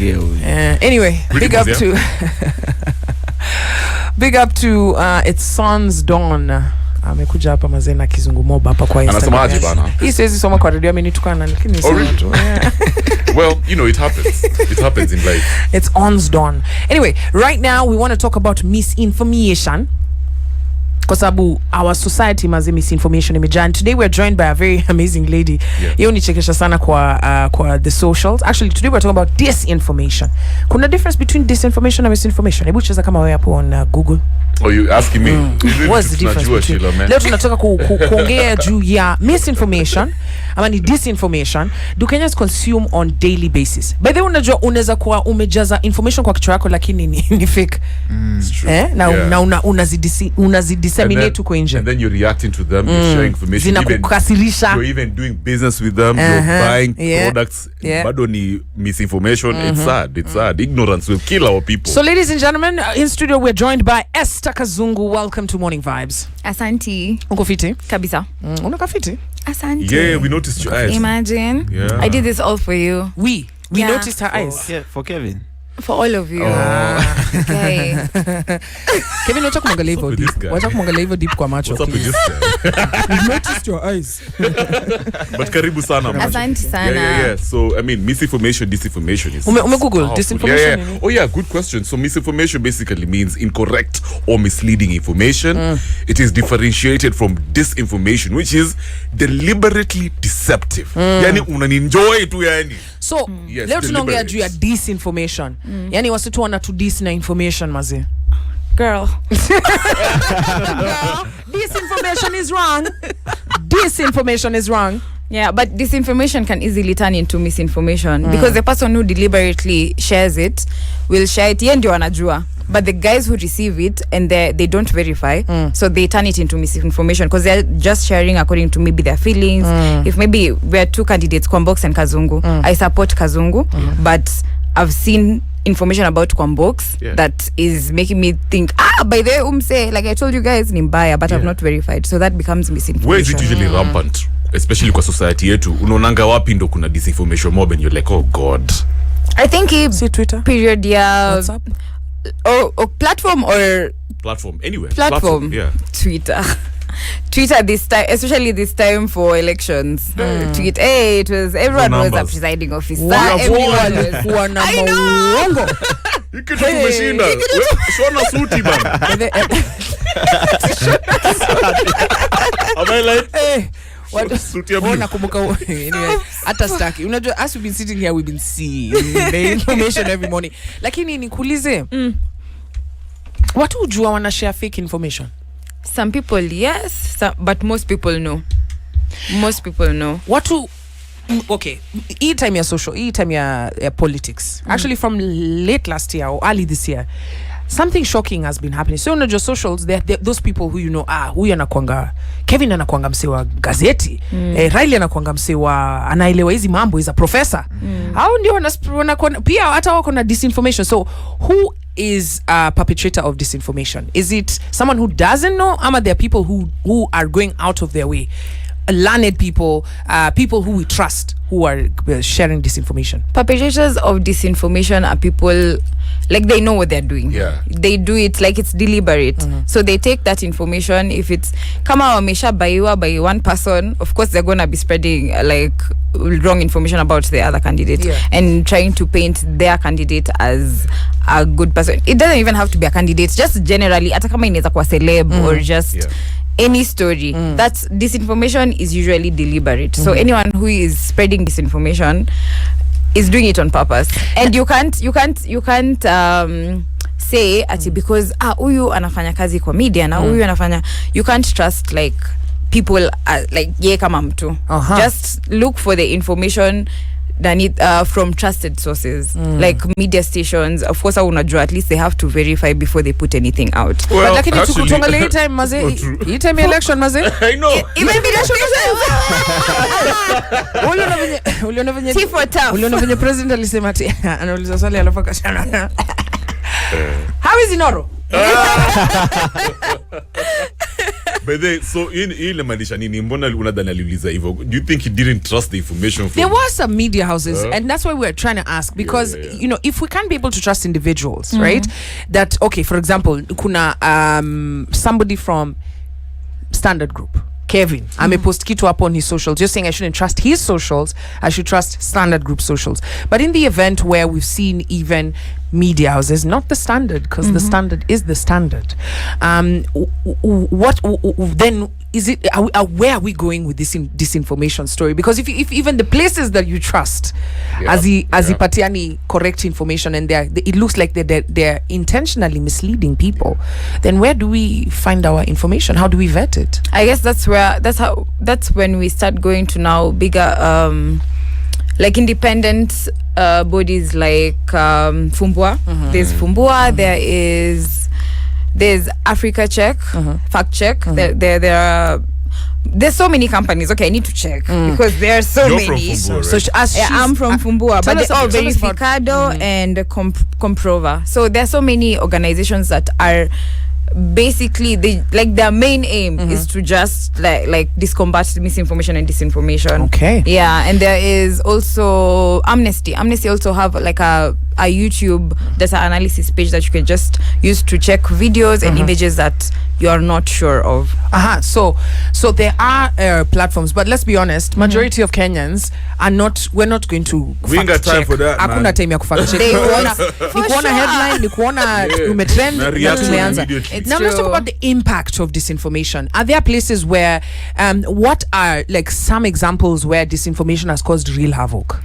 Anyway, big up to big up to it's Sons Dawn. Amekuja hapa mazena kizungu moba hapa kwa Instagram. Anasemaje bana? Hii siwezi soma kwa radio amenitukana lakini sema tu. Well, you know, it happens. It happens in life. It's Ons Dawn. Anyway, right now we want to talk about misinformation. Kwa sababu our society mazi misinformation imejaa. Today we are joined by a very amazing lady. Yeye nichekesha sana kwa the socials. Actually today we are talking about disinformation. Kuna difference between disinformation and misinformation? Hebu cheza kama wewe hapo on Google. Oh, you asking me? What's the difference between? Leo tunataka kuongea juu ya misinformation ama ni disinformation. Do Kenyans consume on daily basis? By the way, unajua unaweza kuwa umejaza information kwa kichwa chako lakini ni fake. Na unazidisseminate kwa nje. And then you're reacting to them, you're sharing information. You're even doing business with them, you're buying products. Bado ni misinformation. It's sad. It's sad. Ignorance will kill our people. So ladies and gentlemen, in studio we're joined by Esther Kazungu. Welcome to Morning Vibes. Asanti. Uko fiti? Kabisa. Unaka fiti? Asanti. Yeah, we noticed your eyes. Imagine. Yeah. I did this all for you. We noticed her eyes. For Kevin. For all of you. Okay. Kevin, wacha kumwangalia hivyo deep. Wacha kumwangalia hivyo deep kwa macho. What's up with this guy? We noticed your eyes. But karibu sana. Asanti sana. Yeah. So, I mean, misinformation, disinformation is... Google disinformation. Yeah. Oh yeah, good question. So, misinformation basically means incorrect or misleading information. It is differentiated from disinformation, which is deliberately deceptive. Yani, unanenjoy tu yani. So, leo tunaongea juu ya disinformation. Yani wasitu wana to dis na information mazi. Girl. Disinformation is wrong. Disinformation is wrong. Yeah, but disinformation can easily turn into misinformation because the person who deliberately shares it will share it yeye ndio anajua. But the guys who receive it and they don't verify, so they turn it into misinformation because they're just sharing according to maybe their feelings. If maybe we're two candidates, Kwambox and Kazungu, I support Kazungu, but I've seen information about Kwambox that is making me think, by the way, like I told you guys, ni mbaya, but I've not verified. So that becomes misinformation. Where is it usually rampant? Especially kwa society yetu, unaonanga wapi ndo kuna disinformation mob and you're like, oh God. I think see Twitter period, WhatsApp or platform anywhere. Platform. Yeah. Twitter this time, especially this time for elections. Tweet, it was everyone was a presiding officer. Everyone was. I know. Kitu tumeshinda. Shona suti bana. Am I like? Nakumbuka anyway hata staki unajua as we've been sitting here we've been seeing the information every morning lakini nikuulize watu hujua wana share fake information? Some people yes, but most people know watu okay hii time ya social hii time ya politics actually from late last year or early this year something shocking has been happening. So on your socials, those people who you know, huyu anakuanga Kevin anakuanga msee wa gazeti, Riley anakuanga msee wa anaelewa hizi mambo, is a professor. Hao ndio pia hata wako na disinformation. So who is a perpetrator of disinformation? Is it someone who doesn't know, ama there are people who are going out of their way? Learned people, people who we trust, who are sharing disinformation. Perpetrators of disinformation are people like they know what they're doing. Yeah. They do it like it's deliberate. So they take that information. If it's kama wamesha baiwa by one person, of course they're gonna be spreading like wrong information about the other candidate and trying to paint their candidate as a good person. It doesn't even have to be a candidate. Just generally, hata kama inaweza kuwa celeb or just any story. That's disinformation is usually deliberate. So anyone who is spreading disinformation is doing it on purpose. And you can't say ati because huyu anafanya kazi kwa media na huyu anafanya, you can't trust like people like ye kama mtu. Just look for the information from trusted sources like media stations. Of course unajua at least they have to verify before they put anything out. Well, but lakini tukutongelea hii time maze, hii time election maze. I know. Even election uliona venye president alisema ati anauliza swali alafu akashana. How is Inoro? But then, so ile maanisha nini? Mbona unadhani aliuliza hivyo? Do you think he didn't trust the information from... There were some media houses, and that's why we're trying to ask, because you know, if we can't be able to trust individuals, right? That, okay, for example, kuna somebody from Standard Group, Kevin, amepost kitu up on his socials, just saying I shouldn't trust his socials, I should trust Standard Group socials. But in the event where we've seen even media houses, not the Standard, because the Standard is the Standard, what then is it? Where are we going with this disinformation story? Because if even the places that you trust, azipatiani correct information, and it looks like they're intentionally misleading people, then where do we find our information? How do we vet it? I guess that's when we start going to now bigger like independent bodies like Fumbua. There's Fumbua. There's Africa Check, Fact Check. There's so many companies. Okay, I need to check because there are so You're many. From Fumbua, So right? I'm from Fumbua, but they're all Verificado and Comprova. So there are so many organizations that are basically their main aim is to just like discombat misinformation and disinformation. Okay. Yeah, and there is also Amnesty also have like a YouTube data analysis page that you can just use to check videos and images that you are not sure of. So there are platforms, but let's be honest, majority of Kenyans are not. We're not going to. We ain't got time for that, man. Hakuna time ya kufact check. They wanna- Ni kuona headline, ni kuona umetrend, Na na react tumeanza. immediately. It's Now let's talk true. about the impact of disinformation. Are there places where, what are like some examples where disinformation has caused real havoc?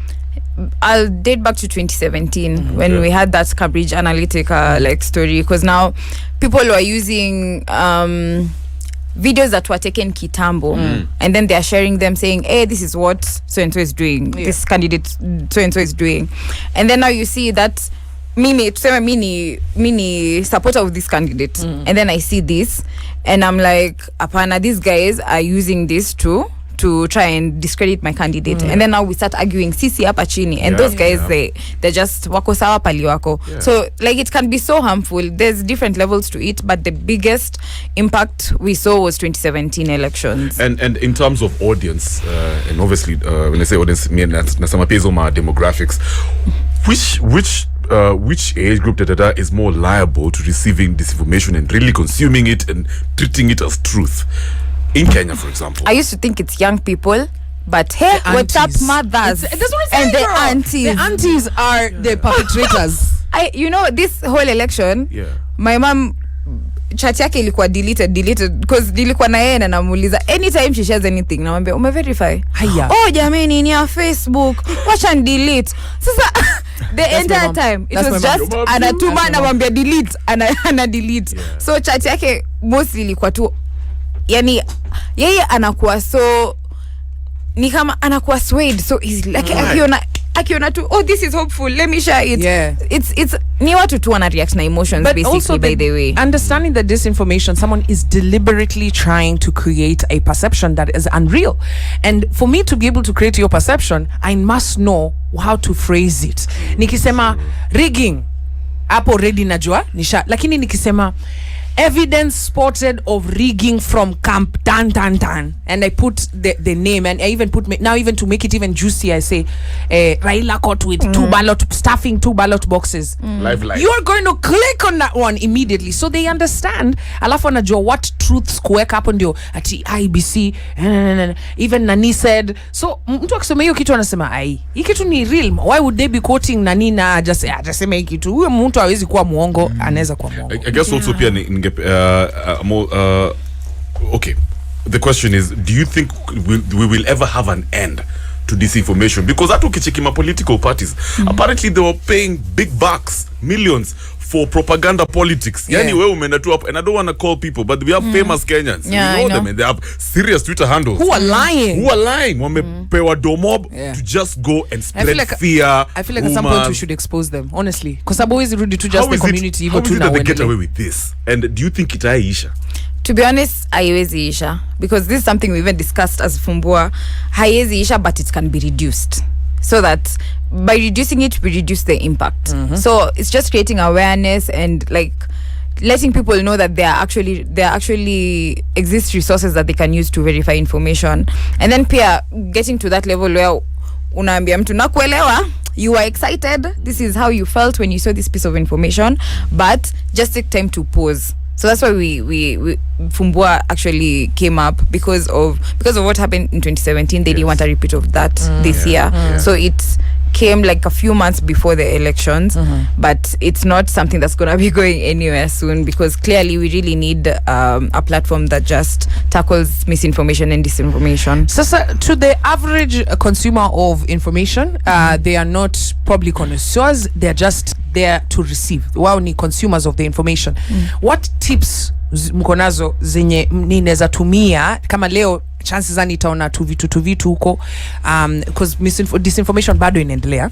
I'll date back to 2017 when we had that Cambridge Analytica like story, because now people were using videos that were taken kitambo and then they are sharing them saying, hey, this is what so and so is doing, this candidate so and so is doing, and then now you see that mini supporter of this candidate, and then I see this and I'm like, apana, these guys are using this to try and discredit my candidate, and then now we start arguing sisi hapa chini, and those guys they're just wako sawa pali wako. So like it can be so harmful. There's different levels to it, but the biggest impact we saw was 2017 elections. And in terms of audience, and obviously when I say audience, me nasema pia hizo ma demographics, which age group is more liable to receiving disinformation and really consuming it and treating it as truth? In Kenya, for example, I used to think it's young people, but hey, what's up, mothers? That's what I'm saying, and the girl. aunties. The aunties are the perpetrators. This whole election, my mom chat yake ilikuwa deleted because nilikuwa na yeye na namuuliza anytime she shares anything namwambia umeverify. Haya. Oh jamani ni ya Facebook, wacha delete. Sasa the entire time it was just anatuma namwambia delete ana delete. So chat yake mostly ilikuwa tu, yani yeye anakuwa so ni kama anakuwa swayed so easily, like akiona tu, oh this is hopeful, let me share it. It's ni watu tu wana react na emotions, but basically also by the way understanding that disinformation, someone is deliberately trying to create a perception that is unreal, and for me to be able to create your perception I must know how to phrase it. Nikisema rigging hapo ready najua nisha, lakini nikisema evidence spotted of rigging from camp tan and I put the name, and I even put now, even to make it even juicy, I say Raila caught with stuffing two ballot boxes. Live. You're going to click on that one immediately, so they understand. Alafu anajua what truths kuweka hapo ndio ati IBC even Nani said. So mtu akisema hiyo kitu anasema ai, hii kitu ni real, why would they be quoting Nani na just sema hii kitu? Huyo mtu hawezi kuwa muongo, anaweza kuwa muongo. I guess also pia okay, the question is, do you think we will ever have an end to disinformation? Because that ukicheki ma political parties, apparently they were paying big bucks, millions for propaganda politics. Yani wewe umeenda tu hapo, and I don't want to call people, but we have famous Kenyans. We know them, and they have serious Twitter handles. Who are lying. Wamepewa domob to just go and spread fear. I feel like at some point we should expose them, honestly. Because I've always rudi to just the community. How is it that they get away with this? And do you think itaisha? To be honest, haiwezi isha, because this is something we even discussed as Fumbua. Haiwezi isha, but it can be reduced, so that by reducing it we reduce the impact. So it's just creating awareness and like letting people know that there actually exist resources that they can use to verify information. And then pia getting to that level where unaambia mtu nakuelewa, you are excited, this is how you felt when you saw this piece of information, but just take time to pause. So that's why we Fumbua actually came up because of what happened in 2017. They didn't want a repeat of that this year. So it came like a few months before the elections, but it's not something that's going to be going anywhere soon, because clearly we really need a platform that just tackles misinformation and disinformation. So to the average consumer of information, they are not probably connoisseurs, they're just there to receive. Wao ni consumers of the information. What tips mkonazo zenye ninaweza tumia kama leo chances zani itaona tu vitu huko, because disinformation bado inaendelea.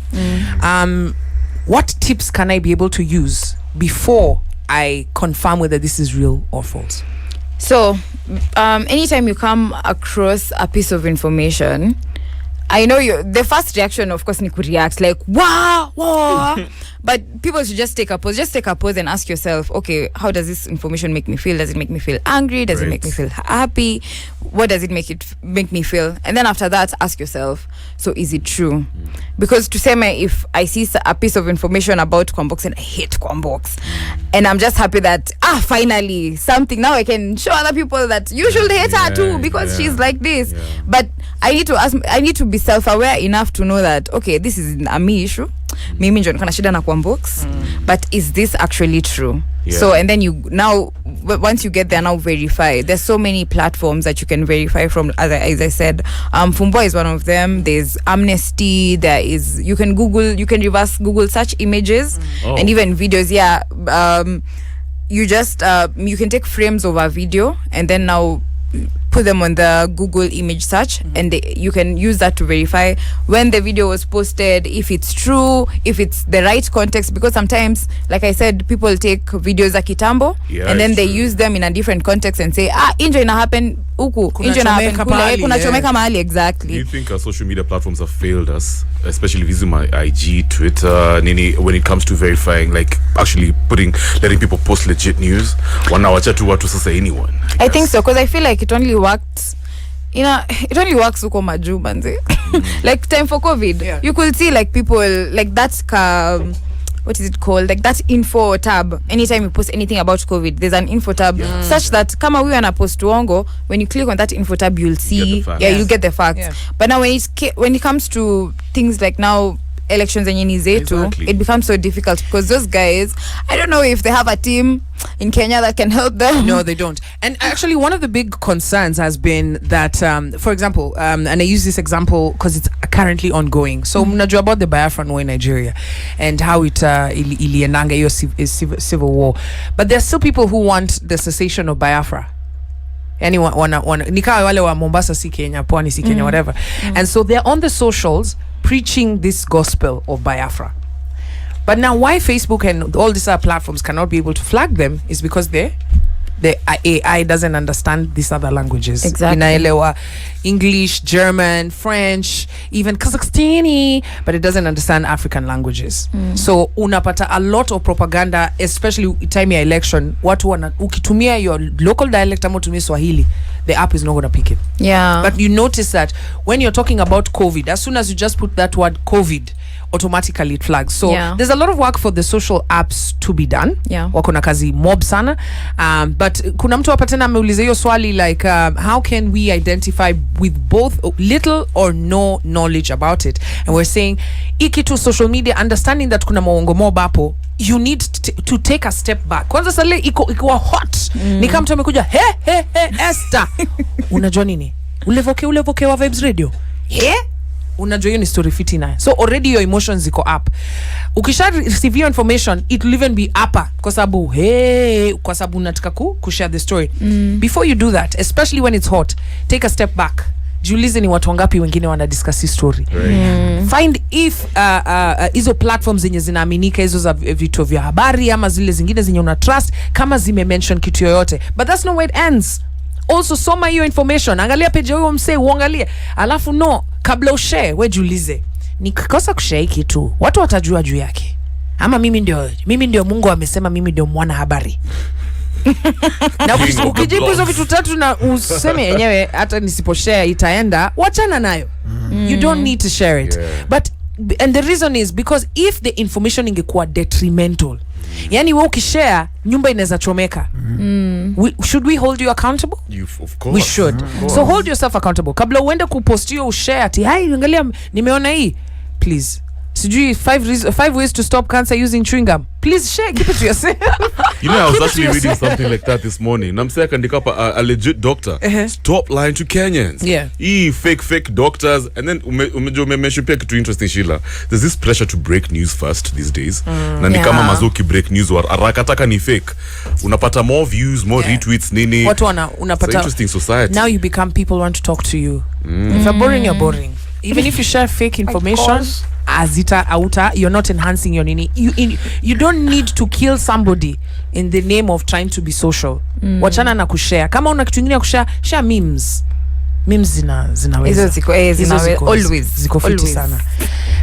What tips can I be able to use before I confirm whether this is real or false? So anytime you come across a piece of information, I know the first reaction of course ni react like wow. But people should just take a pause and ask yourself, okay, how does this information make me feel? Does it make me feel angry? Does it make me feel happy? What does it make me feel? And then after that, ask yourself, so is it true? Because to say, if I see a piece of information about Kwambox and I hate Kwambox, and I'm just happy that finally something, now I can show other people that you should hate her too because she's like this. But I need to be self-aware enough to know that, okay, this is a me issue. Mimi ndio niko na shida na Kwambox, but is this actually true? So, and then once you get there, now verify. There's so many platforms that you can verify from, as I said. Fumbua is one of them. There's Amnesty. You can reverse Google search images and even videos. You can take frames of a video and then now put them on the Google image search, and you can use that to verify when the video was posted, if it's true, if it's the right context, because sometimes, like I said, people take videos za kitambo and then they use them in a different context and say injo ina happen huku, injo ina happen kule, kuna chomeka mahali. Exactly. Do you think our social media platforms have failed us, especially using my IG, Twitter, when it comes to verifying, like actually letting people post legit news? Wanawacha tu watu sasa anyone? I think so, because I feel like it only worked, it only works huko majuu manze. Like time for COVID, you could see like people like that's what is it called, like that info tab. Anytime you post anything about COVID, there's an info tab such that kama we wana post uongo, when you click on that info tab you'll see you get the facts. But now when it comes to things like now elections and zetu, it becomes so difficult because those guys, I don't know if they have a team in Kenya that can help them. No, they don't. And actually one of the big concerns has been that for example, and I use this example because it's currently ongoing. So mnajua about the Biafran war in Nigeria and how it ilienanga hiyo civil war, but there's still people who want the cessation of Biafra. Anyone nikawa wale wa Mombasa si Kenya, Pwani si Kenya, whatever. And so they're on the socials preaching this gospel of Biafra. But now why Facebook and all these other platforms cannot be able to flag them is because the AI doesn't understand these other languages. Exactly. Inaelewa English, German, French, even Kazakhstani, but it doesn't understand African languages. So unapata a lot of propaganda, especially time ya election, watu ukitumia your local dialect ama utumia Swahili, the app is not going to pick it. But you notice that when you're talking about COVID, as soon as you just put that word COVID, automatically it flags. So there's a lot of work for the social apps to be done. Wako na kazi mob sana. But kuna mtu hapa tena ameuliza hiyo swali like how can we identify with both little or no knowledge about it? And we're saying ikitu social media, understanding that kuna maongo mob hapo, you need to take a step back. Kwanza sale iko hot. Ni kama mtu amekuja he Esther. Unajua nini? Ulevoke wa Vibes Radio. Unajua hiyo ni story fiti nayo. So already your emotions ziko up. Ukisha receive your information, it will even be upper kwa sababu unataka kushare the story. Before you do that, especially when it's hot, take a step back. Jiulize ni watu wangapi wengine wana discuss this story. Find if hizo platforms zenye zinaaminika, hizo za vitu vya habari ama zile zingine zenye una trust, kama zime mention kitu yoyote. But that's not where it ends. Also soma hiyo information, angalia page huyo msee, uangalie. Alafu kabla ushare, we jiulize, nikikosa kushare kitu, watu watajua juu yake. Ama mimi ndio Mungu amesema mimi ndio mwana habari. Na King of the ukijibu hizo block. vitu tatu na useme yenyewe hata nisiposhare itaenda, wachana nayo. You don't need to share it. But and the reason is because if the information ingekuwa detrimental, yani wewe ukishare nyumba inaweza chomeka, should we hold you accountable? Of course. We should. So hold yourself accountable. Kabla uende kupost hiyo ushare ati hai angalia nimeona hii, please. Sijui 5 ways to stop cancer using chewing gum. Please share, keep it to yourself. You know, I was Keep it to actually reading yourself. something like that this morning. Namsaya kandika pa a legit doctor. Stop lying to Kenyans. Yeah. Fake doctors. And then mention pia kitu interesting, Sheila. There's this pressure to break news first these days. Na ni kama mazoki break news war arakataka ni fake. Unapata more views, more retweets nini. Watu It's unapata. an interesting society. Now you become people want to talk to you. If you're boring, you're boring. Even if you share fake information, azita auta, you're not enhancing your nini. You don't need to kill somebody in the name of trying to be social. Wachana na kushare. Kama una kitu kingine kushare, share memes. Memes zinaweza. Hizo ziko always ziko fiti sana.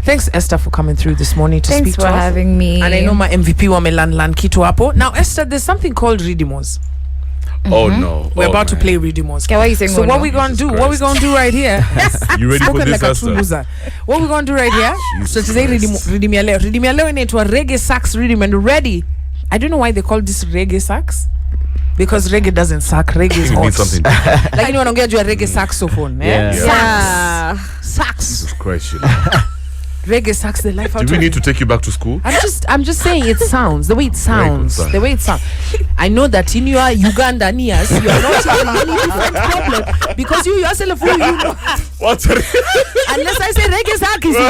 Thanks Esther for coming through this morning to Thanks speak for to us. having me. And I know my MVP wamelan kitu hapo. Now Esther, there's something called Ridimos. Oh no. We're about man. to play Ridimos. Okay, why are you saying So oh, what no? we gonna do? Jesus What we gonna do right here? You ready for Spoken this, like a Esther? true loser. What we gonna do right here? So Jesus today Christ. Riddim ya leo. Riddim ya leo inaitwa Reggae Sax Riddim, and ready. I don't know why they call this Reggae Sax. Because reggae doesn't suck. Reggae is You hot. need something different. Lakini wanaongea juu ya reggae saxophone, Yeah. Yeah. Sax. Jesus Christ, Sheila. Reggae sax the life out Do we of need to take you back to school? I'm just saying it sounds the way it sounds. Very good, The way it sounds. I know that in your Ugandan ears, you are not in any different problem because you yourself you know. What? Unless I say reggae sax is you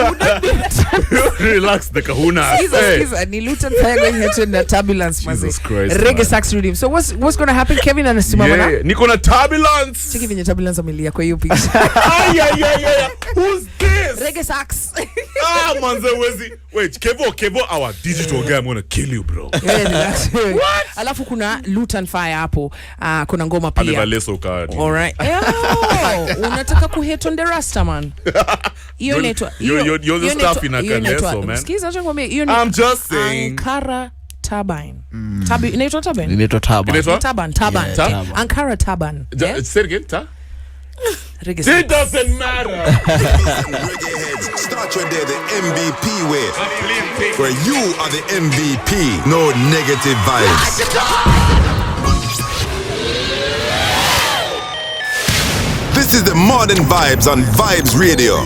would not be Relax, the kahuna. Skiza, ni Luton fire going here to in the turbulence, Jesus mazi. Christ, Reggae man. sax rhythm. So what's going to happen? Kevin anasimama na Yeah, niko na turbulence. cheki venye turbulence amelia kwa hiyo picha. Yeah. Who's this? Reggae sax. Manze wezi. Wait, Kevo, our digital guy, I'm gonna kill you, bro. What? Alafu kuna Luton fire hapo. Kuna ngoma pia. Amevaleso ukadi. Alright. Unataka kuhate on the rasta man. Hiyo inaitwa You're the staff in a Kaleso, man. Skiza acha ngombe. Hiyo ni I'm just saying. Ankara Turbine. Inaitwa Turbine? Inaitwa Taban. Inaitwa? Taban. Yeah, Taban. Ankara Turbine. Yeah? Say it again, ta? Reggae It sax. doesn't matter. Reggae heads, start your day the MVP way, where you are the MVP. No negative vibes. This is the Modern Vibes on Vibes Radio.